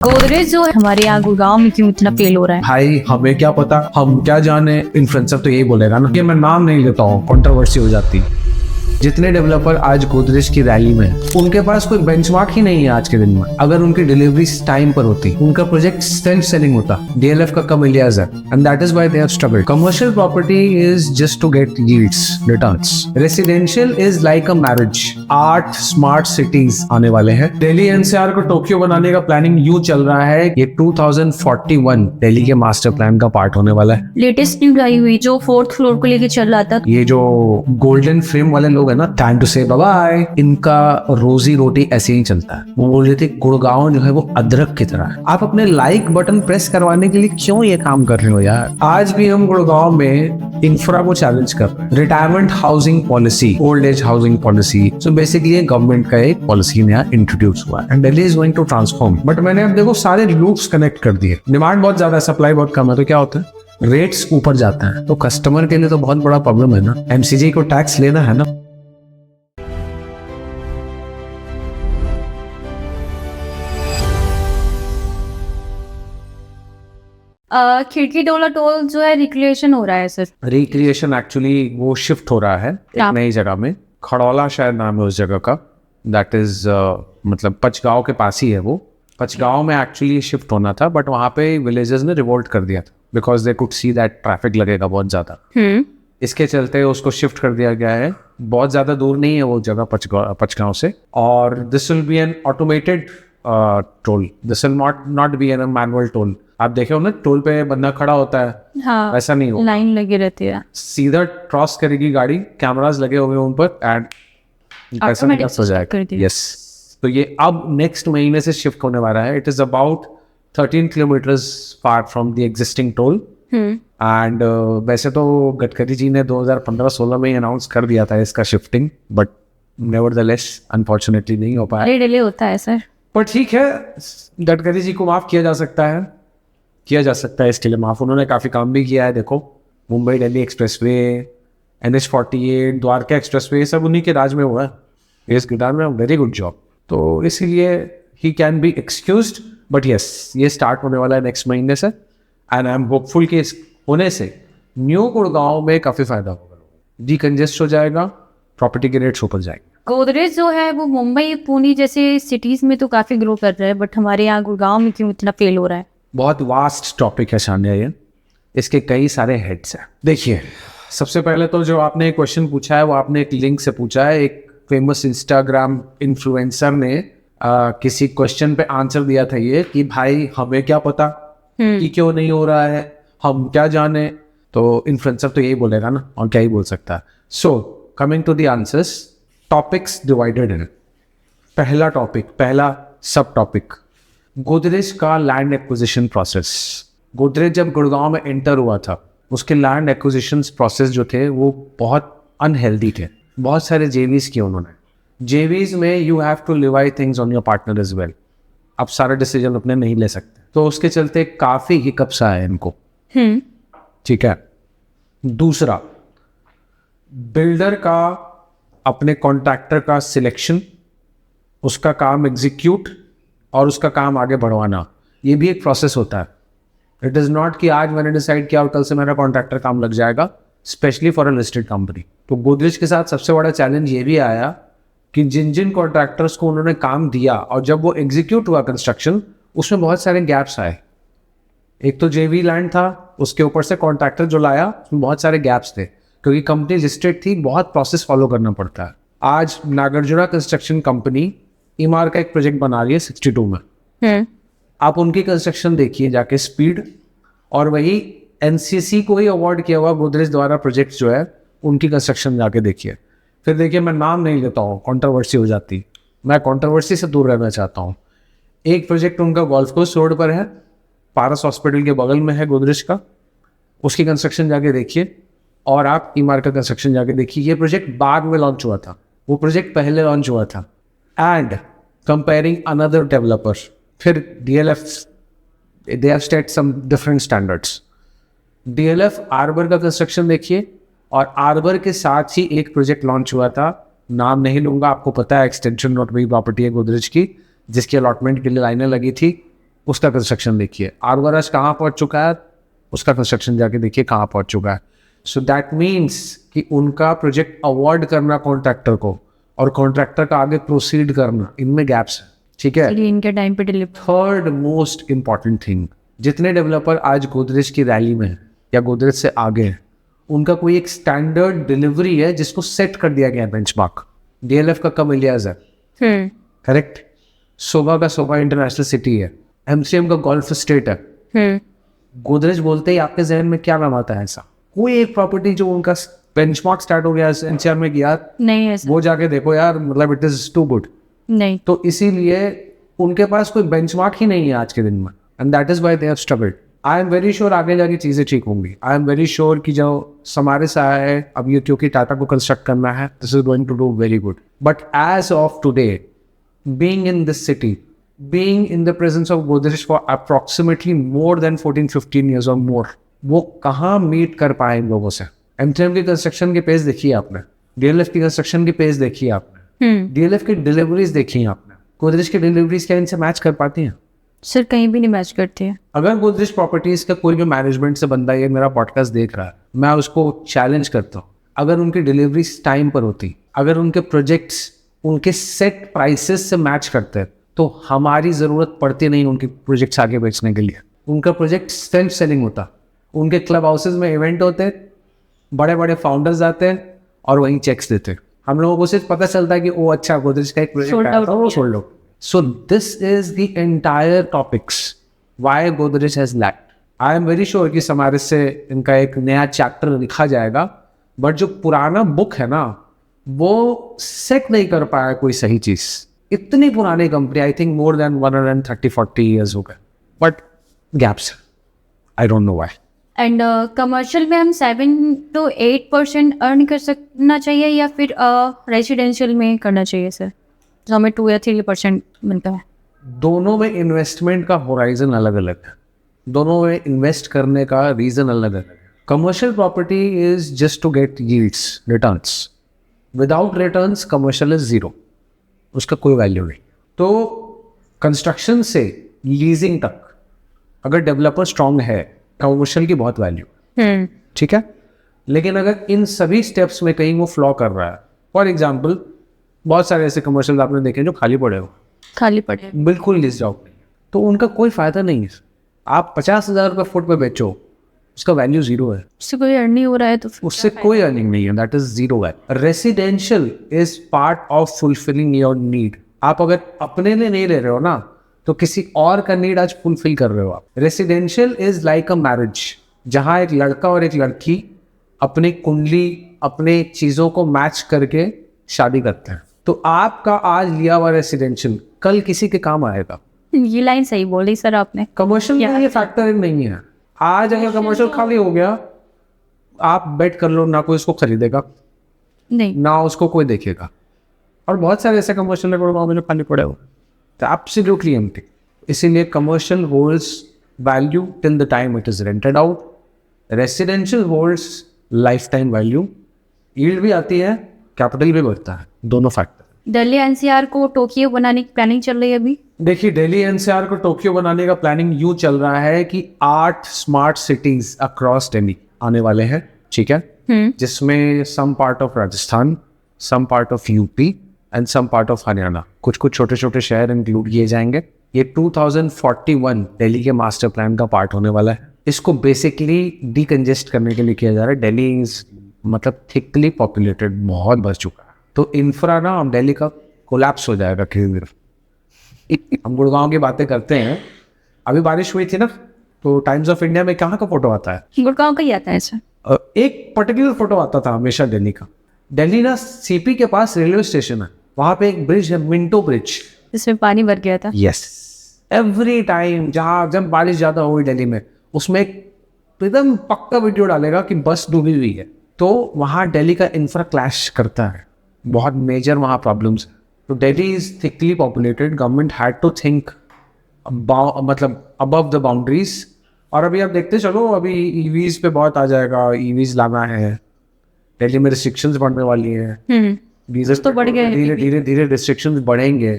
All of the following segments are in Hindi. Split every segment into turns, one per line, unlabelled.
गोदरेज जो है हमारे यहाँ गुड़गांव में क्यों इतना फेल हो रहा है?
भाई हमें क्या पता, हम क्या जाने। इन्फ्लुएंसर तो यही बोलेगा ना कि मैं नाम नहीं लेता हूँ, कंट्रोवर्सी हो जाती। जितने डेवलपर आज गोदरेज की रैली में हैं, उनके पास कोई बेंचमार्क ही नहीं है आज के दिन में। अगर उनकी डिलीवरी टाइम पर होती, उनका प्रोजेक्ट सेल्फ सेलिंग होता। डीएलएफ का कम एलियाज है and that is why they have struggled. Commercial property is just to get yields, returns. Residential is like a marriage. 8 smart cities आने वाले हैं। दिल्ली एनसीआर को टोक्यो बनाने का प्लानिंग यूं चल रहा है। ये 2041 दिल्ली के मास्टर प्लान का पार्ट होने वाला है।
लेटेस्ट न्यूज आई हुई जो 4th फ्लोर को लेके चल रहा था।
ये जो गोल्डन फ्रेम वाले लोग है ना, टाइम टू से बाय, इनका रोजी रोटी ऐसे ही चलता है। वो बोल रहे थे गुड़गांव जो है वो अदरक की तरह है। आप अपने लाइक बटन प्रेस करवाने के लिए क्यों ये काम कर रहे हो यार? आज भी हम गुड़गांव में इंफ्रा को चैलेंज कर रहे हैं। Retirement housing policy, old age housing policy, so basically government का एक पॉलिसी नया इंट्रोड्यूस हुआ है and Delhi is going to transform. But मैंने अब देखो सारे लूप्स कनेक्ट कर दिए। डिमांड बहुत ज्यादा है, सप्लाई बहुत कम है, तो क्या होता है रेट्स ऊपर जाते हैं। तो कस्टमर के लिए तो बहुत बड़ा प्रॉब्लम है ना। एमसीजी को टैक्स लेना है ना।
खिड़की डोला टोल जो है रिक्रिएशन हो रहा है सर।
रिक्रिएशन एक्चुअली वो शिफ्ट हो रहा है एक नई जगह में। खड़ौला शायद नाम है उस जगह का। दैट इज मतलब पचगांव के पास ही है वो। पचगांव में एक्चुअली शिफ्ट होना था, बट वहाँ पे विलेजर्स ने रिवोल्ट कर दिया था because they could see that traffic लगेगा बहुत ज़्यादा। इसके चलते उसको शिफ्ट कर दिया गया है। बहुत ज़्यादा दूर नहीं है वो जगह पचगांव से। और this will be an automated toll. This will not be an manual toll. आप देखे हो ना, टोल पे बंदा खड़ा होता है। हाँ, वैसा नहीं होगा।
लाइन लगी रहती है,
सीधा क्रॉस करेगी गाड़ी, कैमरास लगे हुए उन पर एंड पैसा निकास हो जाएगा। यस, तो ये अब नेक्स्ट महीने से शिफ्ट होने वाला है। It is about 13 kilometres far from the existing toll. And वैसे तो गडकरी जी ने 2015-16 में अनाउंस कर दिया था इसका शिफ्टिंग, बट नेवरदलेस अनफॉर्चुनेटली नहीं हो पाया।
डिले होता है सर, पर
ठीक है, गडकरी जी को माफ किया जा सकता है इसके लिए माफ। उन्होंने काफ़ी काम भी किया है। देखो, Mumbai Delhi expressway, NH-48, Dwarka expressway, सब उन्हीं के राज में हुआ है। एस गिटार में वेरी गुड जॉब, तो इसीलिए he can be excused. But yes, ये स्टार्ट होने वाला है नेक्स्ट महीने से एंड आई एम होपफुल कि इस होने से न्यू गुड़गांव में काफ़ी फायदा होगा। डिकंजेस्ट हो जाएगा, प्रॉपर्टी के रेट्स ऊपर जाएंगे।
गोदरेज जो है वो मुंबई पुणे जैसे सिटीज में तो काफ़ी ग्रो कर रहा है, बट हमारे यहाँ गुड़गांव में क्यों इतना फेल हो रहा है?
बहुत वास्ट टॉपिक है शान्या ये। इसके कई सारे हेड्स हैं। देखिए, सबसे पहले तो जो आपने क्वेश्चन पूछा है वो आपने एक लिंक से पूछा है। एक फेमस इंस्टाग्राम इन्फ्लुएंसर ने किसी क्वेश्चन पे आंसर दिया था ये कि भाई हमें क्या पता कि क्यों नहीं हो रहा है, हम क्या जाने। तो इन्फ्लुएंसर तो यही बोलेगा ना, और क्या ही बोल सकता है। So coming to the answers, topics divided in. पहला सब टॉपिक, गोदरेज का लैंड एक्विजिशन प्रोसेस। गोदरेज जब गुड़गांव में एंटर हुआ था, उसके लैंड एक्विजिशन प्रोसेस जो थे वो बहुत अनहेल्दी थे। बहुत सारे जेवीज किए उन्होंने। जेवीज में you have to levy things on your partner as well. आप सारे डिसीजन अपने नहीं ले सकते, तो उसके चलते काफ़ी हिकअप्स आए इनको। ठीक है। दूसरा, बिल्डर का अपने कॉन्ट्रैक्टर का सिलेक्शन, उसका काम एग्जीक्यूट और उसका काम आगे बढ़वाना, ये भी एक प्रोसेस होता है। इट इज़ नॉट कि आज मैंने डिसाइड किया और कल से मेरा कॉन्ट्रैक्टर काम लग जाएगा, specially for a listed company. तो गोदरेज के साथ सबसे बड़ा चैलेंज ये भी आया कि जिन जिन कॉन्ट्रैक्टर्स को उन्होंने काम दिया और जब वो एग्जीक्यूट हुआ कंस्ट्रक्शन, उसमें बहुत सारे गैप्स आए। एक तो जेवी लैंड था, उसके ऊपर से कॉन्ट्रैक्टर जो लाया उसमें बहुत सारे गैप्स थे, क्योंकि कंपनी लिस्टेड थी, बहुत प्रोसेस फॉलो करना पड़ता है। आज नागार्जुना कंस्ट्रक्शन कंपनी इमार का एक प्रोजेक्ट बना रही है 62 में। आप उनकी कंस्ट्रक्शन देखिए जाके, स्पीड, और वही एनसीसी को ही अवार्ड किया हुआ गोदरेज द्वारा प्रोजेक्ट जो है उनकी कंस्ट्रक्शन जाके देखिए। फिर देखिए, मैं नाम नहीं लेता हूँ, कंट्रोवर्सी हो जाती। मैं कंट्रोवर्सी से दूर रहना चाहता हूँ। एक प्रोजेक्ट उनका गोल्फ कोर्स रोड पर है, पारस हॉस्पिटल के बगल में है गोदरेज का, उसकी कंस्ट्रक्शन जाके देखिए। और आप इमार का कंस्ट्रक्शन जाके देखिए। ये प्रोजेक्ट बाद में लॉन्च हुआ था, वो प्रोजेक्ट पहले लॉन्च हुआ था। एंड कंपेयरिंग अनदर डेवलपर, फिर DLF, they have set some different standards. DLF Arbour का कंस्ट्रक्शन देखिए, और आर्बर के साथ ही एक प्रोजेक्ट लॉन्च हुआ था, नाम नहीं लूंगा, आपको पता है, एक्सटेंशन नॉट मेरी प्रॉपर्टी है गोदरेज की, जिसकी अलॉटमेंट के लिए लाइनें लगी थी। उसका कंस्ट्रक्शन देखिए। आरवरस कहाँ पहुँच चुका है, उसका कंस्ट्रक्शन जाके देखिए कहाँ पहुँच चुका है। सो दैट मीन्स कि उनका प्रोजेक्ट अवॉर्ड करना कॉन्ट्रैक्टर को और कॉन्ट्रैक्टर का आगे प्रोसीड करना, इनमें गैप्स है, ठीक है।
इसलिए इनके टाइम पे deliver.
Third most important thing, जितने डेवलपर आज गोदरेज की रैली में हैं या गोदरेज से आगे हैं, उनका कोई एक स्टैंडर्ड डिलीवरी है जिसको सेट कर दिया गया है बेंचमार्क। डीएलएफ का कमेलियाज है, करेक्ट। सोभा का सोभा इंटरनेशनल सिटी है, एमसीएम का गोल्फ स्टेट है। गोदरेज बोलते ही आपके जहन में क्या नाम आता है? ऐसा कोई एक प्रॉपर्टी जो उनका बेंचमार्क स्टार्ट हो गया एनसीआर में कि यार
नहीं है सर,
वो जाके देखो यार, मतलब इट इज टू गुड।
नहीं।
तो इसीलिए उनके पास कोई बेंचमार्क ही नहीं है आज के दिन में, and that is why they have struggled. I am very sure आगे जाके चीज़ें ठीक होंगी। आई एम वेरी श्योर कि जो समारिस आया है अब ये, क्योंकि टाटा को कंस्ट्रक्ट करना है, this is going to do very good. But as of today, being in this city, being in the presence of Godrej for approximately more than 14-15 years or more, वो कहाँ मीट कर पाए इन लोगों से? एमटीएम की कंस्ट्रक्शन की पेज देखी आपने, डीएलएफ की कंस्ट्रक्शन की पेज देखी आपने, डीएलएफ की डिलीवरीज देखी आपने, गोदरेज की डिलीवरीज क्या इनसे मैच कर पाती हैं?
सर कहीं भी नहीं मैच करती है।
अगर गोदरेज प्रॉपर्टीज का कोई भी मैनेजमेंट से बंदा ये मेरा पॉडकास्ट देख रहा है, मैं उसको चैलेंज करता हूँ, अगर उनकी डिलीवरीज टाइम पर होती, अगर उनके प्रोजेक्ट्स उनके सेट प्राइसेस से मैच करते, तो हमारी ज़रूरत पड़ती नहीं उनके प्रोजेक्ट्स आगे बेचने के लिए। उनका प्रोजेक्ट सेल्फ सेलिंग होता। उनके क्लब हाउसेज में इवेंट होते, बड़े बड़े फाउंडर्स आते हैं और वहीं चेक्स देते। हम लोगों को सिर्फ पता चलता है कि वो अच्छा गोदरेज का एक प्रोजेक्ट आया था, वो छोड़ लो। So this is the entire topics why Godrej has lacked. I am very sure कि समारिस से इनका एक नया चैप्टर लिखा जाएगा, बट जो पुराना बुक है ना, वो सेट नहीं कर पाया कोई सही चीज़। इतनी पुरानी company, I think more than 130-40 years हो गए, but gaps, I don't know why.
And commercial में हम 7 to 8% अर्न कर सकना चाहिए या फिर रेजिडेंशियल में करना चाहिए सर, तो हमें 2 या 3% मिलता है?
दोनों में इन्वेस्टमेंट का होराइजन अलग अलग है, दोनों में इन्वेस्ट करने का रीज़न अलग अलग है। Commercial property is just to get yields, returns. Without returns commercial is zero, उसका कोई वैल्यू नहीं। तो कंस्ट्रक्शन से लीजिंग तक अगर डेवलपर स्ट्रांग है, कमर्शियल की बहुत वैल्यू, ठीक है। लेकिन अगर इन सभी स्टेप्स में कहीं वो फ्लॉ कर रहा है, फॉर एग्जांपल बहुत सारे ऐसे कमर्शियल आपने देखे जो खाली पड़े हो,
खाली पड़े,
बिल्कुल लिस्ट आउट नहीं, तो उनका कोई फायदा नहीं है। आप 50,000 रुपये फुट पे बेचो, उसका वैल्यू जीरो है,
उससे कोई अर्न नहीं हो रहा है, तो
उससे कोई अर्निंग नहीं है, दैट इज जीरो है। Residential is part of fulfilling your need. आप अगर अपने लिए नहीं ले रहे हो ना, तो किसी और का नीड आज फुलफिल कर रहे हो आप। Residential is like a marriage, जहाँ एक लड़का और एक लड़की अपनी कुंडली, अपने चीजों को मैच करके शादी करते हैं। तो आपका आज लिया हुआ रेसिडेंशियल कल किसी के काम आएगा।
ये लाइन सही बोली सर आपने।
कमर्शियल में ये फैक्टर नहीं है। आज अगर कमर्शियल खाली हो गया, आप बेट कर लो, ना कोई उसको खरीदेगा,
नहीं,
ना उसको कोई देखेगा। और बहुत सारे ऐसे कमर्शियल गाँव में जो खाली पड़े हो, तो एब्सोल्युटली एम्प्टी। इसीलिए commercial holds value till the time it is rented out, residential holds life time value. Yield भी आती है, कैपिटल भी बढ़ता है, दोनों फैक्टर।
दिल्ली एनसीआर को टोक्यो बनाने की प्लानिंग चल रही है अभी।
देखिए, दिल्ली एनसीआर को टोक्यो बनाने का प्लानिंग यूं चल रहा है कि 8 स्मार्ट सिटीज अक्रॉस दिल्ली आने वाले हैं, ठीक है, जिसमें some part of Rajasthan, some part of UP and some part of Haryana, कुछ कुछ छोटे छोटे शहर इंक्लूड किए जाएंगे। ये 2041 दिल्ली के मास्टर प्लान का पार्ट होने वाला है। इसको बेसिकली डिकंजेस्ट करने के लिए किया जा रहा है। दिल्ली इज मतलब थिकली पॉपुलेटेड, बहुत बढ़ चुका है, तो इंफ्रा ना दिल्ली का कोलैप्स हो जाएगा किसी दिन। हम गुड़गांव की बातें करते हैं, अभी बारिश हुई थी ना, तो टाइम्स ऑफ इंडिया में कहाँ का फोटो आता है?
गुड़गांव का ही आता है सर।
एक पर्टिकुलर फोटो आता था हमेशा दिल्ली का। दिल्ली ना सीपी के पास रेलवे स्टेशन है, वहां पे एक ब्रिज है, मिंटो ब्रिज,
जिसमें पानी भर गया था।
यस, एवरी टाइम जहाँ जब बारिश ज्यादा हुई दिल्ली में, उसमें एक एकदम पक्का वीडियो डालेगा कि बस डूबी हुई है। तो वहाँ दिल्ली का इंफ्रा क्लैश करता है, बहुत मेजर वहाँ प्रॉब्लम्स है। तो Delhi is thickly populated, government had to think मतलब अबव द बाउंड्रीज। और अभी आप देखते चलो, अभी ईवीज पे बहुत आ जाएगा, ईवीज लाना है, दिल्ली में रिस्ट्रिक्शंस बढ़ने वाली है,
तो बढ़ गए,
धीरे धीरे धीरे रिस्ट्रिक्शंस बढ़ेंगे।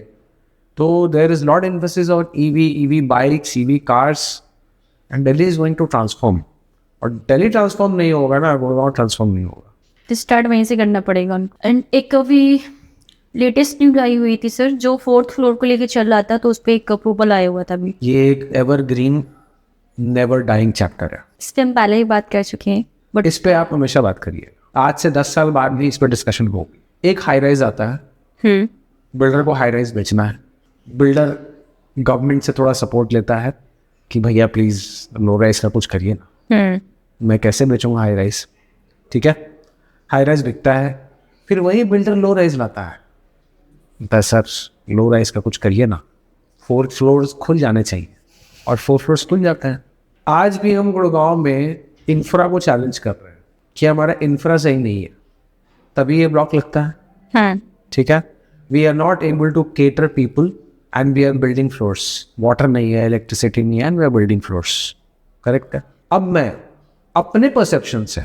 तो there is lot emphasis on EV bikes, EV cars, and Delhi is going to transform. और दिल्ली ट्रांसफॉर्म नहीं होगा ना, गुड़गांव ट्रांसफॉर्म नहीं होगा.
तो स्टार्ट वहीं से करना पड़ेगा. एंड एक अभी लेटेस्ट न्यूज आई हुई थी सर, जो 4th फ्लोर को लेके चल रहा था, तो उस पर एक अप्रूवल आया हुआ था अभी.
ये एक एवरग्रीन नेवर डाइंग चैप्टर है.
इससे हम पहले ही बात कर चुके हैं, बट
इस पे आप हमेशा बात करिए. आज से 10 साल बाद भी इस पर डिस्कशन होगी. एक हाई राइज आता है, बिल्डर को हाई राइज बेचना है. बिल्डर गवर्नमेंट से थोड़ा सपोर्ट लेता है कि भैया प्लीज लो राइज का कुछ करिए ना, मैं कैसे बेचूंगा हाई राइज. ठीक है, हाई राइज बिकता है, फिर वही बिल्डर लो राइज लाता है. सर लो राइज का कुछ करिए ना, 4 फ्लोर्स खुल जाने चाहिए, और 4 फ्लोर्स खुल जाते हैं. आज भी हम गुड़गांव में इंफ्रा को चैलेंज कर रहे हैं कि हमारा इंफ्रा सही नहीं है, तभी ये ब्लॉक लगता है. ठीक है, we are not able to cater people and we are building floors. Water नहीं है, इलेक्ट्रिसिटी नहीं है, and we are building floors. Correct है. अब मैं अपने परसेप्शन से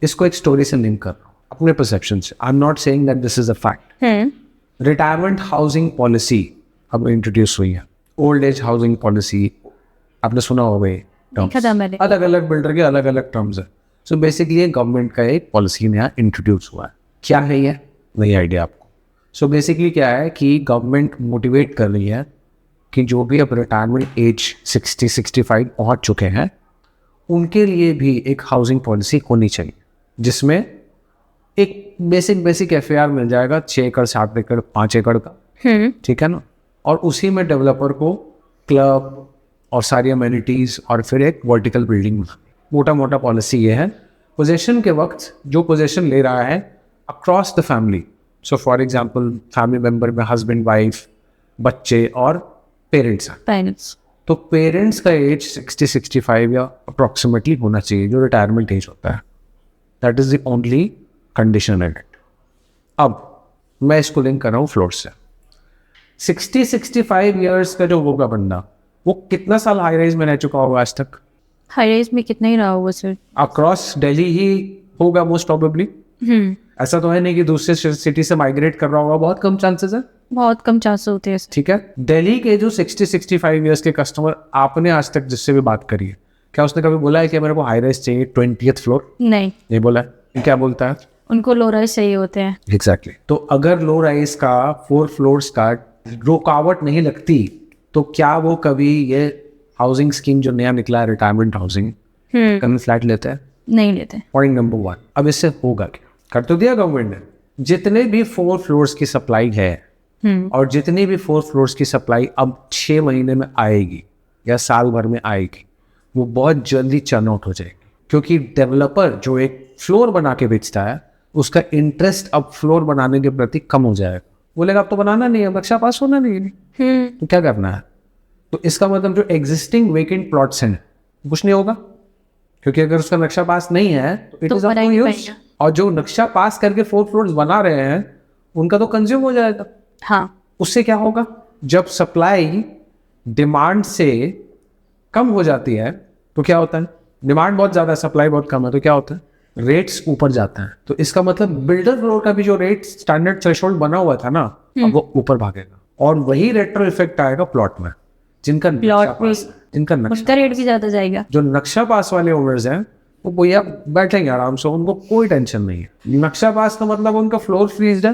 इसको एक स्टोरी से लिंक कर रहा हूँ, अपने परसेप्शन से. I am not saying that this is a fact. Retirement housing policy अब इंट्रोड्यूस हुई है. ओल्ड एज हाउसिंग पॉलिसी आपने सुना होगा. ये अलग अलग बिल्डर के अलग अलग टर्म्स है. सो बेसिकली ये गवर्नमेंट का एक पॉलिसी नया इंट्रोड्यूस हुआ है. क्या है ये, नहीं आइडिया आपको. सो बेसिकली क्या है कि गवर्नमेंट मोटिवेट कर रही है कि जो भी अब रिटायरमेंट एज 60-65 पहुँच चुके हैं, उनके लिए भी एक हाउसिंग पॉलिसी होनी चाहिए, जिसमें एक बेसिक FAR मिल जाएगा 6 एकड़ 7 एकड़ 5 एकड़ का. ठीक है ना. और उसी में डेवलपर को क्लब और सारी अमेनिटीज और फिर एक वर्टिकल बिल्डिंग. मोटा मोटा पॉलिसी ये है. पोजेशन के वक्त जो पोजेशन ले रहा है across the family. So for example family member में हस्बैंड, वाइफ, बच्चे और पेरेंट्स हैं. तो पेरेंट्स का एज 60-65 या अप्रॉक्सीमेटली होना चाहिए, जो रिटायरमेंट एज होता है. That is the only condition in it. अब मैं इसको लिंक कर रहा हूँ फ्लोर से. 60-65 ईयर्स का जो होगा बंदा, वो कितना साल हाई राइज में रह चुका होगा आज तक?
हाई राइज में कितना ही रहा होगा सर?
अक्रॉस दिल्ली ही होगा मोस्ट प्रोबेबली. ऐसा तो है नहीं कि दूसरे सिटी से माइग्रेट कर रहा होगा, बहुत कम चांसेस है.
बहुत कम चांसेस होते हैं.
ठीक है. दिल्ली के जो 60-65 ईयर्स के कस्टमर आपने आज तक जिससे भी बात करी है, क्या उसने कभी बोला है कि मेरे को हाई राइज चाहिए 20th फ्लोर?
नहीं
बोला है. क्या बोलता है?
उनको लो राइज चाहिए होते हैं.
एग्जैक्टली. तो अगर लो राइज का 4 फ्लोर्स का रुकावट नहीं लगती, तो क्या वो कभी ये हाउसिंग स्कीम जो नया निकला है रिटायरमेंट हाउसिंग, कभी फ्लैट लेते हैं?
नहीं लेते.
Point number 1. अब इससे होगा क्या? कर तो दिया गवर्नमेंट ने. जितने भी 4 फ्लोर्स की सप्लाई है, और जितनी भी 4 फ्लोर्स की सप्लाई अब 6 महीने में आएगी या साल भर में आएगी, वो बहुत जल्दी चर्न आउट हो जाएगी. क्योंकि डेवलपर जो एक फ्लोर बना के बेचता है, उसका इंटरेस्ट अब फ्लोर बनाने के प्रति कम हो जाएगा. बोलेगा अब तो बनाना नहीं है, नक्शा पास होना नहीं है, तो क्या करना है. तो इसका मतलब जो एग्जिस्टिंग वेकेंट प्लॉट्स हैं, कुछ नहीं होगा. क्योंकि अगर उसका नक्शा पास नहीं है तो it is of no use. और जो नक्शा पास करके 4 फ्लोर्स बना रहे हैं, उनका तो कंज्यूम हो जाएगा.
हाँ.
उससे क्या होगा, जब सप्लाई डिमांड से कम हो जाती है तो क्या होता है, डिमांड बहुत ज़्यादा है, सप्लाई बहुत कम है, तो क्या होता है, रेट्स ऊपर जाता है. तो इसका मतलब बिल्डर फ्लोर का भी जो रेट स्टैंडर्ड थ्रेशोल्ड बना हुआ था ना, अब वो ऊपर भागेगा. और वही रेट्रो इफेक्ट आएगा प्लॉट में, जिनका
उसका रेट भी ज्यादा जाएगा.
जो नक्शा पास वाले ओनर्स हैं, वो भैया बैठेंगे आराम से, उनको कोई टेंशन नहीं है. नक्शा पास का मतलब उनका फ्लोर फ्रीज्ड है,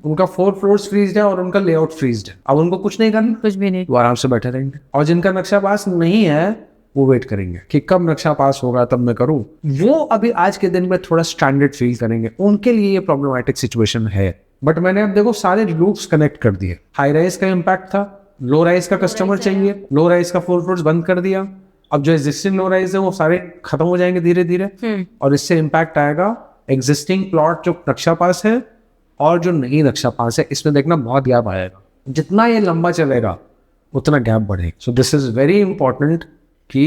उनका 4 फ्लोर्स फ्रीज्ड है और उनका लेआउट फ्रीज्ड है. अब उनको कुछ नहीं करना,
कुछ भी नहीं,
वो आराम से बैठे रहेंगे. और जिनका नक्शा पास नहीं है, वो वेट करेंगे कि कब नक्शा पास होगा तब मैं करूं. वो अभी आज के दिन में थोड़ा स्टैंडर्ड फील करेंगे. उनके लिए ये प्रॉब्लमेटिक सिचुएशन है. बट मैंने अब देखो सारे लूप्स कनेक्ट कर दिए. हाई राइज का इम्पैक्ट था, लो राइज का कस्टमर चाहिए, लो राइज का 4 फ्लोर्स बंद कर दिया. अब जो एग्जिस्टिंग लो राइज है वो सारे खत्म हो जाएंगे धीरे धीरे, और इससे इम्पैक्ट आएगा एग्जिस्टिंग प्लॉट जो नक्शा पास है और जो नहीं नक्शा पास है. इसमें देखना बहुत गैप आएगा. जितना ये लंबा चलेगा उतना गैप बढ़ेगा. सो दिस इज वेरी इंपॉर्टेंट कि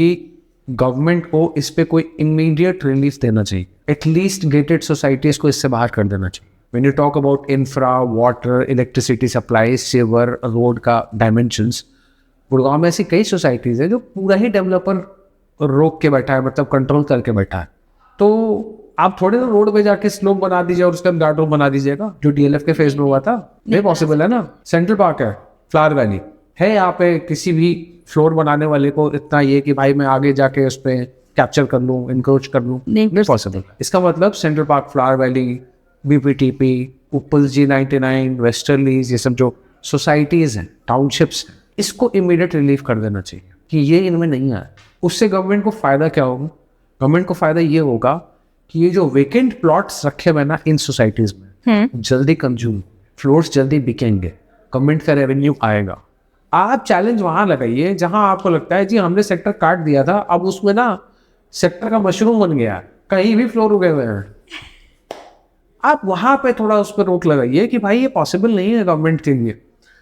गवर्नमेंट को इस पे कोई इमीडिएट रिलीफ देना चाहिए. एटलीस्ट गेटेड सोसाइटीज को इससे बाहर कर देना चाहिए. When you talk about infra, water, electricity supply, sewer, road का डायमेंशंस, गुड़गांव में ऐसी कई सोसाइटीज है जो पूरा ही डेवलपर रोक के बैठा है, मतलब कंट्रोल करके बैठा है. तो आप थोड़े ना रोड पे जाके स्लोप बना दीजिए और उसके बाद गार्ड रोड बना दीजिएगा, जो DLF के फेज में हुआ था. नहीं पॉसिबल है ना. सेंट्रल पार्क है, फ्लावर वैली है यहाँ पे। किसी भी फ्लोर बनाने वाले को इतना ये कि भाई मैं आगे जाके उस पर कैप्चर कर लूँ, इनक्रोच कर लूँ, नहीं पॉसिबल। इसका मतलब central park, flower valley, BPTP, उपल्स G99, westerlies, ये सब जो सोसाइटीज़ हैं, टाउनशिप्स हैं, इसको इमीडिएट रिलीफ कर देना चाहिए कि ये इनमें नहीं आए। उससे गवर्नमेंट को फ़ायदा क्या होगा? गवर्नमेंट को फ़ायदा ये होगा कि ये जो वेकेंट प्लॉट्स रखे हुए ना इन सोसाइटीज़ में जल्दी कंज्यूम, फ्लोर्स जल्दी बिकेंगे, गवर्नमेंट का रेवेन्यू आएगा। आप चैलेंज वहाँ लगाइए जहाँ आपको लगता है जी हमने सेक्टर काट दिया था, अब उसमें ना सेक्टर का मशरूम बन गया, कहीं भी फ्लोर उगे हुए हैं। आप वहाँ पे थोड़ा उस पर रोक लगाइए कि भाई ये पॉसिबल नहीं है गवर्नमेंट के लिए।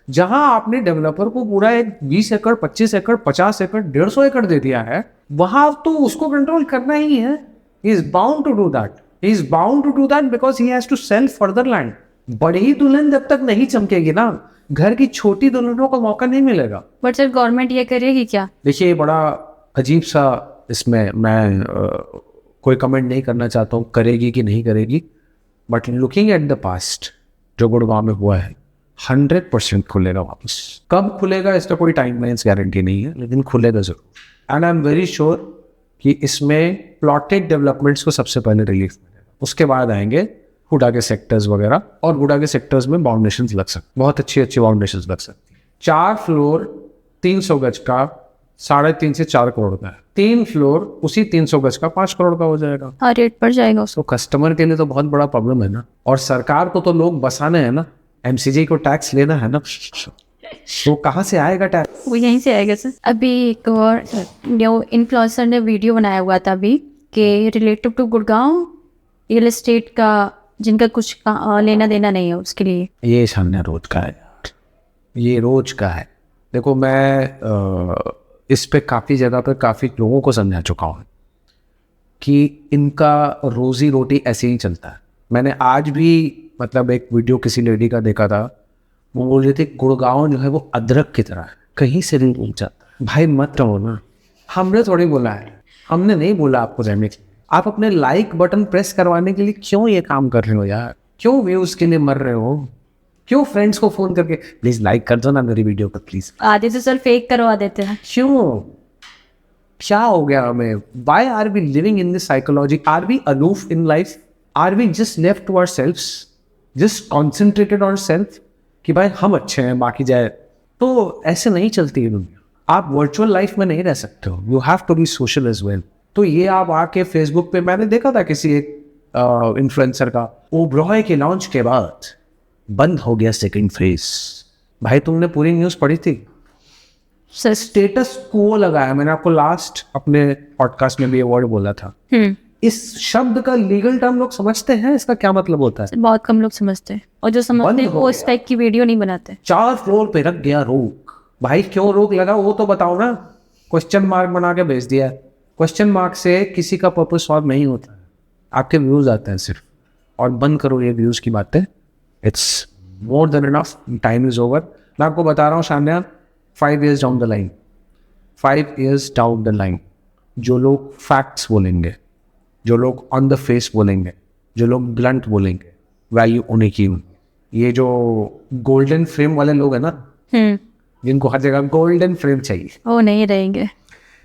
जहाँ आपने डेवलपर को पूरा एक 20 एकड़, 25 एकड़, 50 एकड़, 150 एकड़ दे दिया है, वहाँ तो उसको कंट्रोल करना ही है। He is bound to do that. He is bound to do that because he has to sell further land. बड़ी दुल्हन जब तक नहीं चमकेगी ना, घर की छोटी दुल्हनों को मौका नहीं मिलेगा।
बट सर गवर्नमेंट ये करेगी क्या?
देखिए बड़ा अजीब सा, इसमें मैं कोई कमेंट नहीं करना चाहता हूँ करेगी कि नहीं करेगी, but looking at the past जो गुड़गांव में हुआ है 100% खुलेगा वापस। कब खुलेगा इसका कोई टाइम लाइन गारंटी नहीं है, लेकिन खुलेगा जरूर। And I am very sure कि इसमें प्लॉटेड डेवलपमेंट्स को सबसे पहले रिलीफ मिलेगा, उसके बाद आएंगे हुडा के सेक्टर्स वगैरह, और हुडा के सेक्टर्स में बाउंडेशंस लग सकती, बहुत अच्छी अच्छी बाउंडेशंस लग सकती हैं। 4 फ्लोर 300 गज का 3.5 से 4 करोड़ का है, 3 फ्लोर उसी 300 गज का 5 करोड़ का हो जाएगा।
हाँ, रेट बढ़ जाएगा उसको।
तो कस्टमर के लिए तो बहुत बड़ा प्रॉब्लम है ना, और सरकार को तो लोग बसाने हैं ना, MCG को टैक्स लेना है ना, तो कहाँ से आएगा टैक्स?
वो यहीं से आएगा सर। अभी एक और न्यू इन्फ्लुएंसर ने वीडियो बनाया हुआ था अभी कि relative to Gurgaon real estate का, जिनका कुछ लेना देना नहीं है उसके लिए।
ये सामने रोज का है यार, ये रोज का है। देखो मैं इस पे काफ़ी जगह पर काफ़ी लोगों को समझा चुका हूँ कि इनका रोजी रोटी ऐसे ही चलता है। मैंने आज भी मतलब एक वीडियो किसी लेडी का देखा था, वो बोल रही थी गुड़गांव जो है वो अदरक की तरह है, कहीं से नहीं पहुँच जाता। भाई मत रहो ना, हमने थोड़ी बोला है, हमने नहीं बोला आपको रहने के लिए। आप अपने लाइक बटन प्रेस करवाने के लिए क्यों ये काम कर रहे हो यार? क्यों व्यूज़ के लिए मर रहे हो? क्यों फ्रेंड्स को फ़ोन करके प्लीज़ लाइक कर दो ना मेरी वीडियो को प्लीज़?
आधे तो सर फेक करवा देते हैं।
क्यों? क्या हो गया हमें? Why are we living in this psychology? Are we aloof in life? Are we just left to ourselves? Just concentrated on self? कि भाई हम अच्छे हैं बाकी जाए, तो ऐसे नहीं चलती है दुनिया। आप वर्चुअल लाइफ में नहीं रह सकते हो, you have to be social as well. तो ये आप आके फेसबुक पे, मैंने देखा था किसी एक इन्फ्लुएंसर का, ओबरॉय के लॉन्च के बाद बंद हो गया सेकंड फेज। भाई तुमने पूरी न्यूज़ पढ़ी थी?
सर
स्टेटस को लगाया, मैंने आपको लास्ट अपने पॉडकास्ट में भी ये वर्ड बोला था। इस शब्द का लीगल टर्म लोग समझते हैं, इसका क्या मतलब होता है?
बहुत कम लोग समझते हैं, और जो समझते हैं वो इस टाइप की वीडियो नहीं बनाते।
4 फ्लोर पे रख गया रोक। भाई क्यों रोक लगा वो तो बताओ ना। क्वेश्चन मार्क बना के भेज दिया। क्वेश्चन मार्क से किसी का पर्पस सॉल्व नहीं होता है, आपके व्यूज आते हैं सिर्फ। और बंद करो ये व्यूज की बातें, it's more than enough, time is over. मैं आपको बता रहा हूँ शान्या, 5 years down the line, 5 years down the line, जो लोग फैक्ट्स बोलेंगे, जो लोग ऑन द फेस बोलेंगे, जो लोग ब्लंट बोलेंगे, वैल्यू उन्हीं की होगी। ये जो गोल्डन फ्रेम वाले लोग हैं ना, जिनको हर जगह गोल्डन फ्रेम चाहिए,
वो नहीं रहेंगे।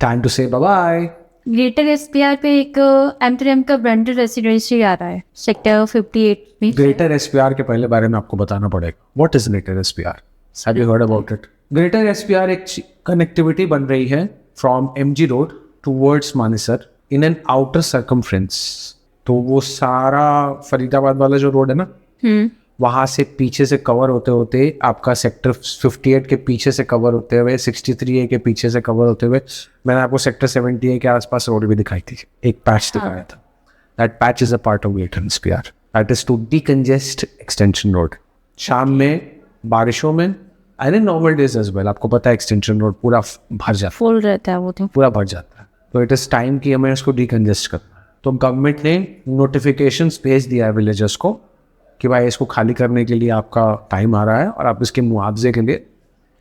टाइम टू से बाय बाय।
ग्रेटर एसपीआर पे एक एम का ब्रांडेड रेसिडेंसी आ रहा है सेक्टर 58 में।
ग्रेटर एसपीआर के पहले बारे में आपको बताना पड़ेगा, what is greater SPR? Have you heard about it? Greater SPR एक कनेक्टिविटी बन रही है from MG road towards Manesar in an outer circumference. तो वो सारा फरीदाबाद वाला जो रोड है ना, वहाँ से पीछे से कवर होते होते आपका सेक्टर 58 के पीछे से कवर होते हुए 63A के पीछे से कवर होते हुए, मैंने आपको सेक्टर 70A के आसपास रोड भी दिखाई थी, एक पैच दिखाया था। That patch is a part of greater SPR, that is to decongest extension road. शाम में बारिशों में and in normal days as well, आपको पता है एक्सटेंशन रोड पूरा भर जाता है,
फुल रहता है वो तो,
पूरा भर जाता है। तो इट इज़ टाइम कि हमें उसको डीकंजेस्ट करना है। तो गवर्नमेंट ने नोटिफिकेशंस भेज दिया है विलेजर्स को कि भाई इसको खाली करने के लिए आपका टाइम आ रहा है और आप इसके मुआवजे के लिए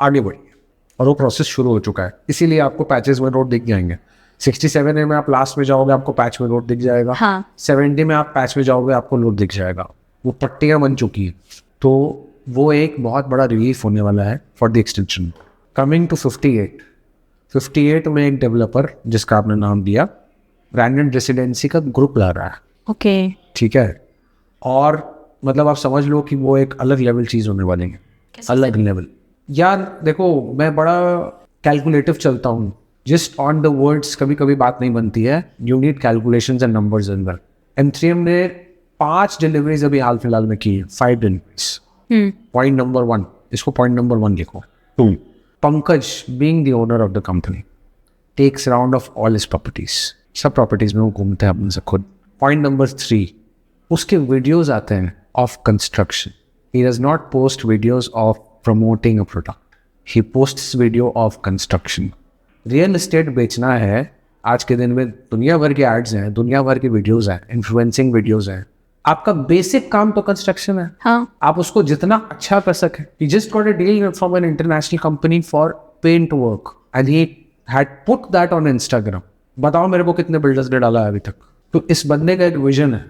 आगे बढ़िए, और वो प्रोसेस शुरू हो चुका है। इसीलिए आपको पैचेस में रोड दिख जाएंगे। 67A में आप लास्ट में जाओगे, आपको पैच में रोड दिख जाएगा।
हाँ।
70 में आप पैच में जाओगे, आपको रोड दिख जाएगा। वो पट्टियाँ बन चुकी हैं। तो वो एक बहुत बड़ा रिलीफ होने वाला है for the extension. Coming to 58 में एक डेवलपर जिसका आपने नाम दिया ब्रांडेड रेसिडेंसी का ग्रुप ला रहा है,
ओके।
ठीक है। और मतलब आप समझ लो कि वो एक अलग लेवल चीज़ होने वाली है, अलग लेवल। यार देखो, मैं बड़ा कैलकुलेटिव चलता हूँ, जस्ट ऑन द वर्ड्स कभी कभी बात नहीं बनती है, you need calculations and numbers as well. M3M ने 5 डिलीवरीज अभी हाल फिलहाल में की है, 5 डिलीवरीज। पॉइंट नंबर 1, इसको पॉइंट नंबर 1 लिखो। 2, Pankaj being the owner of the company takes round of all his properties, सब प्रॉपर्टीज में वो घूमते हैं अपने से खुद। पॉइंट नंबर 3, उसके वीडियोज आते हैं of construction. He does not post videos of promoting a product, he posts video of construction. Real estate बेचना है आज के दिन में, दुनिया भर के एड्स हैं, दुनिया भर के वीडियोज हैं, इन्फ्लुएंसिंग वीडियोज हैं। आपका बेसिक काम तो कंस्ट्रक्शन है।
हाँ,
आप उसको जितना अच्छा कर सके। He just got a deal from an international company for paint work and he had put that on Instagram. बताओ मेरे को कितने बिल्डर्स ने डाला है अभी तक। तो इस बंदे का एक विजन है।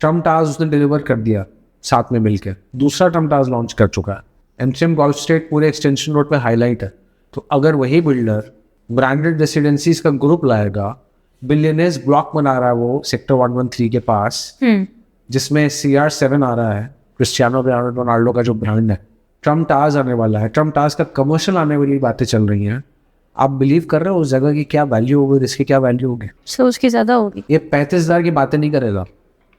ट्रम्प टावर्स उसने डिलीवर कर दिया साथ में मिलकर, दूसरा ट्रम्प टावर्स लॉन्च कर चुका है। M3M गोल्फ स्ट्रीट पूरे एक्सटेंशन रोड पे हाईलाइट है। तो अगर वही बिल्डर ब्रांडेड रेसिडेंसीज का ग्रुप लाएगा, बिलियनर्स ब्लॉक बना रहा है वो सेक्टर 113 के पास, जिसमें CR7 आ रहा है, क्रिस्टियानो रोनाल्डो का जो ब्रांड है, ट्रम्प टावर्स आने वाला है, ट्रम्प टावर्स का कमर्शियल आने वाली बातें चल रही हैं। आप बिलीव कर रहे हो उस जगह की क्या वैल्यू होगी, इसकी क्या वैल्यू होगी?
सो उसकी ज़्यादा होगी।
ये 35,000 की बातें नहीं करेगा,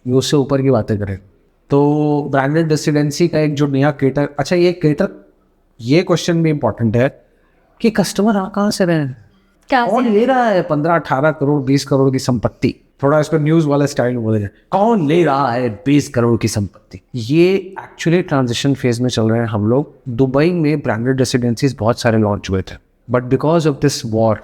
ये उससे ऊपर की बातें करेगा। तो ब्रांडेड रेसिडेंसी का एक जो नया केटर, अच्छा ये क्वेश्चन भी इंपॉर्टेंट है कि कस्टमर कहाँ से रहे हैं,
क्या
कौन ले रहा है 15-18 करोड़ 20 करोड़ की संपत्ति। थोड़ा इसको न्यूज़ वाला स्टाइल बोले जाए, कौन ले रहा है 20 करोड़ की संपत्ति। ये एक्चुअली ट्रांजिशन फेज में चल रहे हैं हम लोग। दुबई में ब्रांडेड रेसिडेंसीज बहुत सारे लॉन्च हुए थे, but because of this war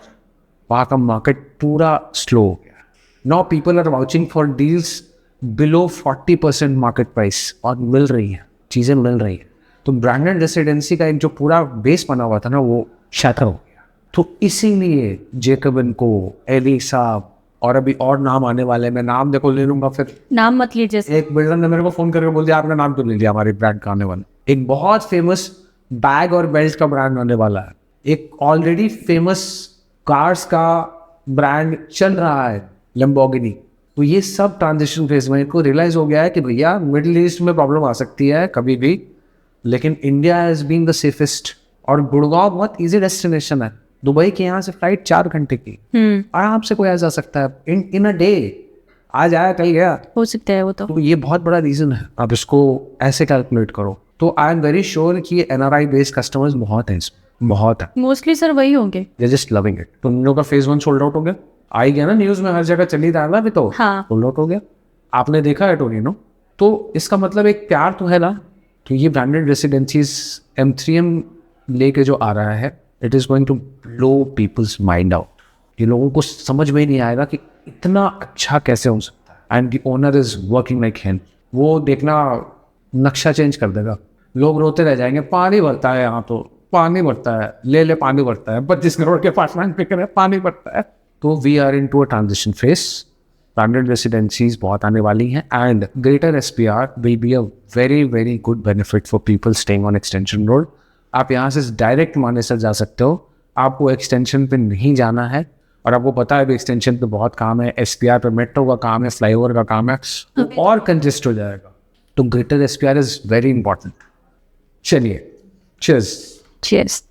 वहाँ का मार्केट पूरा स्लो हो गया। Now people are vouching for deals below 40% market price, और मिल रही है, चीज़ें मिल रही हैं। तो ब्रांडेड रेसिडेंसी का एक जो पूरा बेस बना हुआ था ना, वो शैटर हो गया। तो इसीलिए जेकबिन को, एली साहब, और अभी और नाम आने वाले, मैं नाम देखो ले लूंगा फिर।
नाम मत लीजिए।
एक बिल्डर ने मेरे को फोन करके बोल दिया आपने नाम क्यों ले लिया हमारे ब्रांड का आने वाला। एक बहुत फेमस बैग और बेल्ट का ब्रांड आने वाला है, एक ऑलरेडी फेमस कार्स का ब्रांड चल रहा है, लैम्बोर्गिनी। तो ये सब ट्रांजिशन फेज में इनको रियलाइज हो गया है कि भैया मिडिल ईस्ट में प्रॉब्लम आ सकती है कभी भी, लेकिन India has been the safest. और गुड़गांव बहुत इजी डेस्टिनेशन है, दुबई के यहाँ से फ्लाइट 4 घंटे की, आराम से कोई आ जा सकता है इन अ डे, आज आया कल गया,
हो सकता है वो तो।
तो ये बहुत बड़ा रीजन है। आप इसको ऐसे कैलकुलेट करो। तो आई एम वेरी श्योर कि NRI बेस्ड कस्टमर्स बहुत हैं इसमें, बहुत है।
मोस्टली सर वही होंगे।
They just loving it. तो उन लोगों का फेज 1 सोल्ड आउट हो गया, आ ही गया ना, न्यूज में हर जगह चली रहा है अभी तो।
हाँ।
सोल्ड आउट हो गया, आपने देखा है टोरिनो। तो इसका मतलब एक प्यार तो है ना। तो ये ब्रांडेड रेसिडेंसीज M3M लेके जो आ रहा है, it is going to blow people's mind out. ये लोगों को समझ में ही नहीं आएगा कि इतना अच्छा कैसे हो सकता है। And the owner is working like hell. वो देखना नक्शा चेंज कर देगा, लोग रोते रह जाएंगे, पानी भरता है यहाँ, तो पानी भरता है, ले पानी भरता है, 25 करोड़ के अपार्टमेंट पे करे पानी भरता है। तो we are into a transition phase. Branded residencies बहुत आने वाली हैं, and greater SPR will be a very very good benefit for people staying on extension road. आप यहाँ से डायरेक्ट मानेसर जा सकते हो, आपको एक्सटेंशन पे नहीं जाना है। और आपको पता है भी एक्सटेंशन पे बहुत काम है, SPR पे मेट्रो का काम है, फ्लाईओवर का काम है, तो और कंजेस्ट हो जाएगा। तो greater SPR is very important. चलिए, चीयर्स।
चीयर्स।